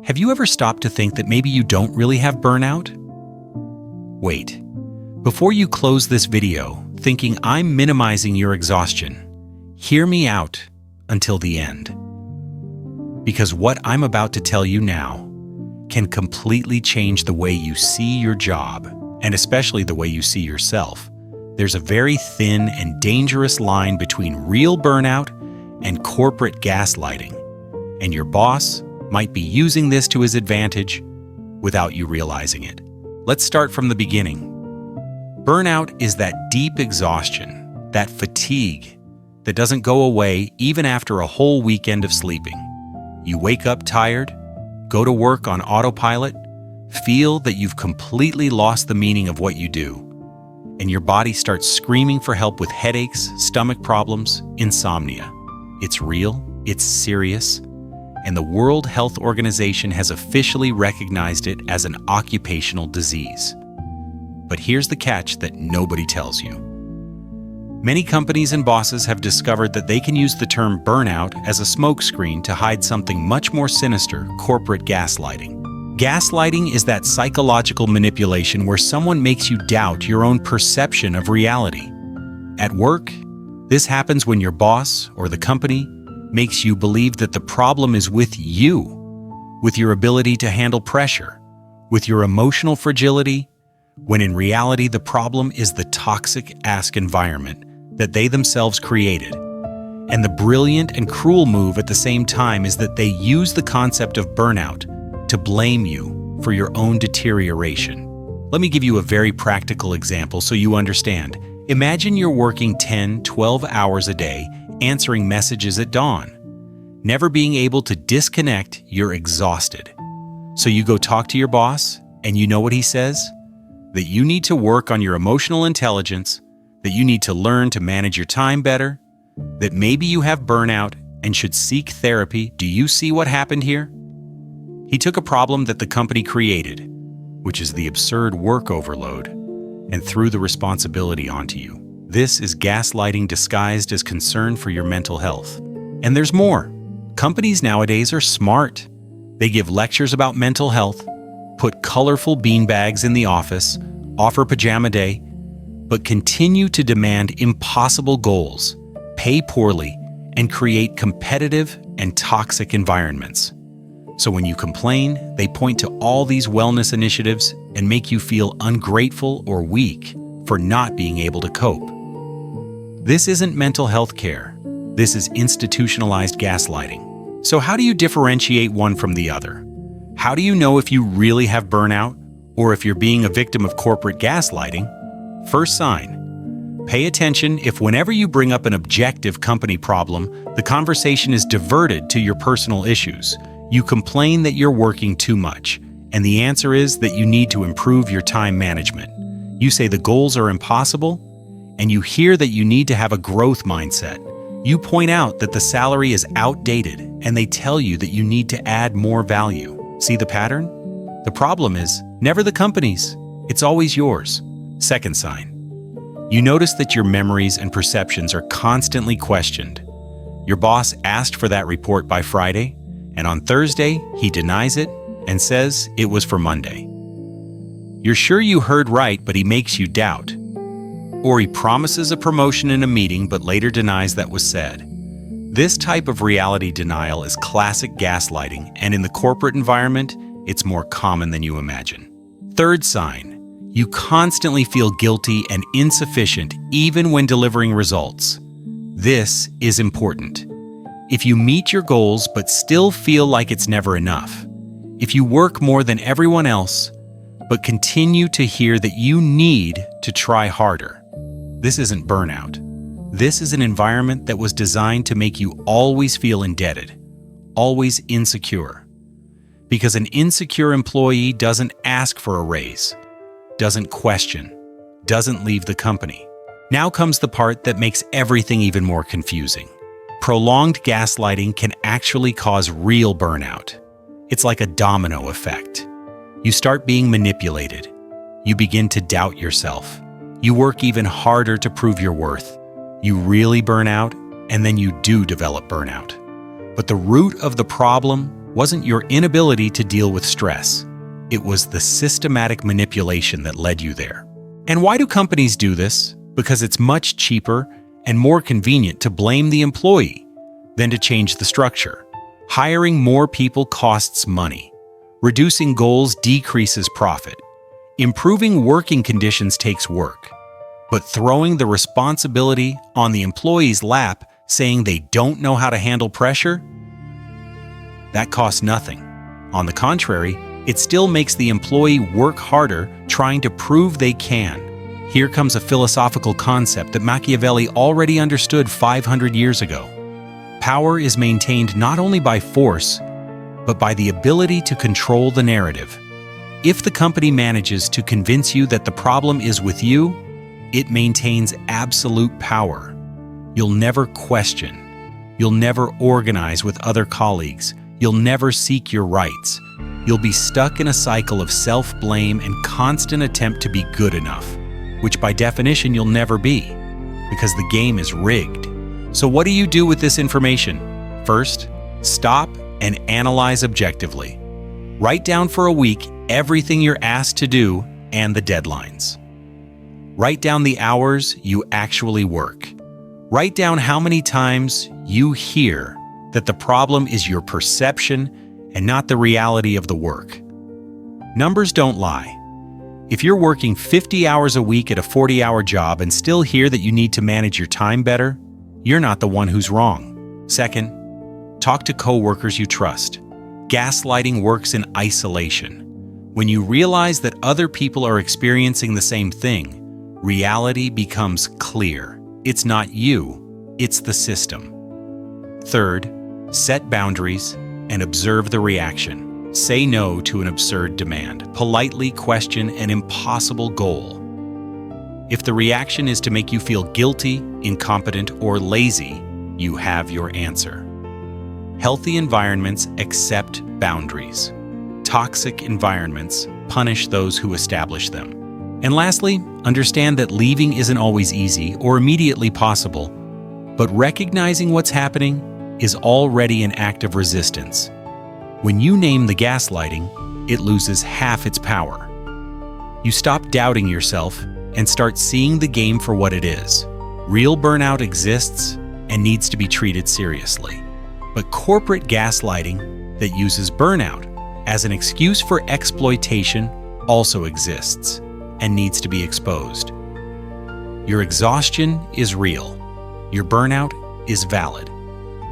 Have you ever stopped to think that maybe you don't really have burnout? Wait, before you close this video thinking I'm minimizing your exhaustion, hear me out until the end. Because what I'm about to tell you now can completely change the way you see your job, and especially the way you see yourself. There's a very thin and dangerous line between real burnout and corporate gaslighting, and your boss might be using this to his advantage without you realizing it. Let's start from the beginning. Burnout is that deep exhaustion, that fatigue that doesn't go away even after a whole weekend of sleeping. You wake up tired, go to work on autopilot, feel that you've completely lost the meaning of what you do, and your body starts screaming for help with headaches, stomach problems, insomnia. It's real, it's serious, and the World Health Organization has officially recognized it as an occupational disease. But here's the catch that nobody tells you. Many companies and bosses have discovered that they can use the term burnout as a smokescreen to hide something much more sinister: corporate gaslighting. Gaslighting is that psychological manipulation where someone makes you doubt your own perception of reality. At work, this happens when your boss or the company makes you believe that the problem is with you, with your ability to handle pressure, with your emotional fragility, when in reality the problem is the toxic-ass environment that they themselves created. And the brilliant and cruel move at the same time is that they use the concept of burnout to blame you for your own deterioration. Let me give you a very practical example so you understand. Imagine you're working 10, 12 hours a day, answering messages at dawn. Never being able to disconnect, you're exhausted. So you go talk to your boss, and you know what he says? That you need to work on your emotional intelligence, that you need to learn to manage your time better, that maybe you have burnout and should seek therapy. Do you see what happened here? He took a problem that the company created, which is the absurd work overload, and threw the responsibility onto you. This is gaslighting disguised as concern for your mental health. And there's more. Companies nowadays are smart. They give lectures about mental health, put colorful beanbags in the office, offer pajama day, but continue to demand impossible goals, pay poorly, and create competitive and toxic environments. So when you complain, they point to all these wellness initiatives and make you feel ungrateful or weak for not being able to cope. This isn't mental health care. This is institutionalized gaslighting. So how do you differentiate one from the other? How do you know if you really have burnout or if you're being a victim of corporate gaslighting? First sign: pay attention if whenever you bring up an objective company problem, the conversation is diverted to your personal issues. You complain that you're working too much, and the answer is that you need to improve your time management. You say the goals are impossible, and you hear that you need to have a growth mindset. You point out that the salary is outdated, and they tell you that you need to add more value. See the pattern? The problem is never the company's. It's always yours. Second sign: you notice that your memories and perceptions are constantly questioned. Your boss asked for that report by Friday, and on Thursday, he denies it and says it was for Monday. You're sure you heard right, but he makes you doubt. Or he promises a promotion in a meeting, but later denies that was said. This type of reality denial is classic gaslighting, and in the corporate environment, it's more common than you imagine. Third sign: you constantly feel guilty and insufficient even when delivering results. This is important. If you meet your goals but still feel like it's never enough, if you work more than everyone else but continue to hear that you need to try harder, this isn't burnout. This is an environment that was designed to make you always feel indebted, always insecure. Because an insecure employee doesn't ask for a raise, doesn't question, doesn't leave the company. Now comes the part that makes everything even more confusing. Prolonged gaslighting can actually cause real burnout. It's like a domino effect. You start being manipulated. You begin to doubt yourself. You work even harder to prove your worth. You really burn out, and then you do develop burnout. But the root of the problem wasn't your inability to deal with stress. It was the systematic manipulation that led you there. And why do companies do this? Because it's much cheaper and more convenient to blame the employee than to change the structure. Hiring more people costs money. Reducing goals decreases profit. Improving working conditions takes work. But throwing the responsibility on the employee's lap, saying they don't know how to handle pressure, that costs nothing. On the contrary, it still makes the employee work harder trying to prove they can. Here comes a philosophical concept that Machiavelli already understood 500 years ago. Power is maintained not only by force, but by the ability to control the narrative. If the company manages to convince you that the problem is with you, it maintains absolute power. You'll never question. You'll never organize with other colleagues. You'll never seek your rights. You'll be stuck in a cycle of self-blame and constant attempt to be good enough, which by definition you'll never be, because the game is rigged. So what do you do with this information? First, stop and analyze objectively. Write down for a week everything you're asked to do and the deadlines. Write down the hours you actually work. Write down how many times you hear that the problem is your perception and not the reality of the work. Numbers don't lie. If you're working 50 hours a week at a 40-hour job and still hear that you need to manage your time better, you're not the one who's wrong. Second, talk to coworkers you trust. Gaslighting works in isolation. When you realize that other people are experiencing the same thing, reality becomes clear. It's not you, it's the system. Third, set boundaries and observe the reaction. Say no to an absurd demand. Politely question an impossible goal. If the reaction is to make you feel guilty, incompetent, or lazy, you have your answer. Healthy environments accept boundaries. Toxic environments punish those who establish them. And lastly, understand that leaving isn't always easy or immediately possible, but recognizing what's happening is already an act of resistance. When you name the gaslighting, it loses half its power. You stop doubting yourself and start seeing the game for what it is. Real burnout exists and needs to be treated seriously. But corporate gaslighting that uses burnout as an excuse for exploitation also exists and needs to be exposed. Your exhaustion is real. Your burnout is valid.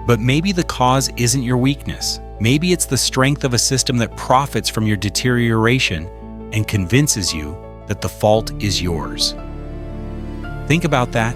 But maybe the cause isn't your weakness. Maybe it's the strength of a system that profits from your deterioration and convinces you that the fault is yours. Think about that